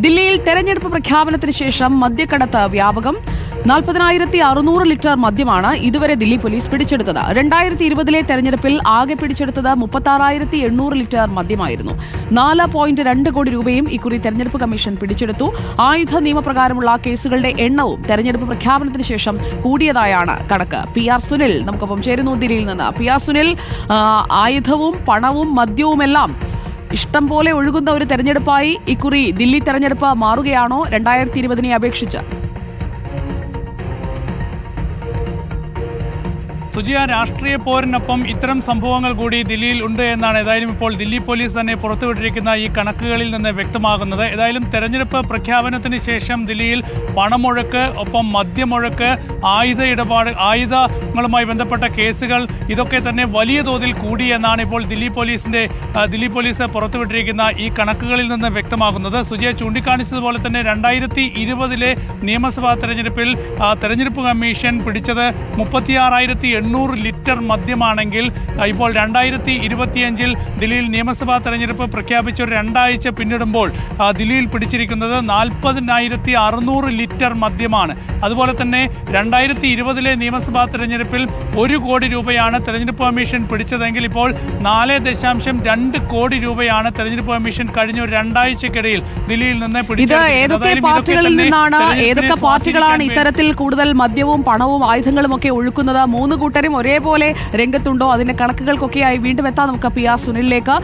ദില്ലിയിൽ തെരഞ്ഞെടുപ്പ് പ്രഖ്യാപനത്തിന് ശേഷം മദ്യക്കടത്ത് വ്യാപകം. 40,600 ലിറ്റർ മദ്യമാണ് ഇതുവരെ ദില്ലി പോലീസ് പിടിച്ചെടുത്തത്. 2020 തെരഞ്ഞെടുപ്പിൽ ആകെ പിടിച്ചെടുത്തത് 36,800 ലിറ്റർ മദ്യമായിരുന്നു. 4.2 കോടി രൂപയും ഇക്കുറി തെരഞ്ഞെടുപ്പ് കമ്മീഷൻ പിടിച്ചെടുത്തു. ആയുധ നിയമപ്രകാരമുള്ള കേസുകളുടെ എണ്ണവും തെരഞ്ഞെടുപ്പ് പ്രഖ്യാപനത്തിന് ശേഷം കൂടിയതായാണ് കണക്ക്. PR സുനിൽ നമുക്കൊപ്പം ചേരുന്നു ദില്ലിയിൽ നിന്ന്. PR സുനിൽ, ആയുധവും പണവും മദ്യവുമെല്ലാം ഇഷ്ടം പോലെ ഒഴുകുന്ന ഒരു തെരഞ്ഞെടുപ്പായി ഇക്കുറി ദില്ലി തെരഞ്ഞെടുപ്പ് മാറുകയാണോ 2020 അപേക്ഷിച്ച്? സുജിയ, രാഷ്ട്രീയ പോരിനൊപ്പം ഇത്തരം സംഭവങ്ങൾ കൂടി ദില്ലിയിൽ ഉണ്ട് എന്നാണ് ഏതായാലും ഇപ്പോൾ ദില്ലി പോലീസ് തന്നെ പുറത്തുവിട്ടിരിക്കുന്ന ഈ കണക്കുകളിൽ നിന്ന് വ്യക്തമാകുന്നത്. ഏതായാലും തെരഞ്ഞെടുപ്പ് പ്രഖ്യാപനത്തിന് ശേഷം ദില്ലിയിൽ പണമൊഴുക്ക്, ഒപ്പം മദ്യമൊഴുക്ക്, ആയുധ ഇടപാട്, ആയുധങ്ങളുമായി ബന്ധപ്പെട്ട കേസുകൾ ഇതൊക്കെ തന്നെ വലിയ തോതിൽ കൂടി എന്നാണ് ഇപ്പോൾ ദില്ലി പോലീസ് പുറത്തുവിട്ടിരിക്കുന്ന ഈ കണക്കുകളിൽ നിന്ന് വ്യക്തമാകുന്നത്. സുജിയ ചൂണ്ടിക്കാണിച്ചതുപോലെ തന്നെ 2020 നിയമസഭാ തെരഞ്ഞെടുപ്പിൽ തെരഞ്ഞെടുപ്പ് കമ്മീഷൻ പിടിച്ചത് 36,800 ലിറ്റർ മദ്യമാണെങ്കിൽ ഇപ്പോൾ 2025 ദില്ലിയിൽ നിയമസഭാ തെരഞ്ഞെടുപ്പ് പ്രഖ്യാപിച്ച ഒരു 2 ആഴ്ച പിന്നിടുമ്പോൾ ദില്ലിയിൽ പിടിച്ചിരിക്കുന്നത് 40,600 ലിറ്റർ മദ്യമാണ്. അതുപോലെ തന്നെ 2020 നിയമസഭാ തെരഞ്ഞെടുപ്പിൽ 1 കോടി രൂപയാണ് തെരഞ്ഞെടുപ്പ് കമ്മീഷൻ പിടിച്ചതെങ്കിൽ ഇപ്പോൾ 4.2 കോടി രൂപയാണ് തെരഞ്ഞെടുപ്പ് കമ്മീഷൻ കഴിഞ്ഞ ഒരു 2 ആഴ്ചക്കിടയിൽ ദില്ലിയിൽ നിന്ന് ഏതൊക്കെ പാർട്ടികളാണ് ഇത്തരത്തിൽ കൂടുതൽ മദ്യവും പണവും ആയുധങ്ങളും ഒക്കെ ഒഴുക്കുന്നത്? 3 കൂട്ടരും ഒരേപോലെ രംഗത്തുണ്ടോ? അതിന്റെ കണക്കുകൾക്കൊക്കെയായി വീണ്ടും എത്താം നമുക്ക് PR സുനിലിലേക്ക്.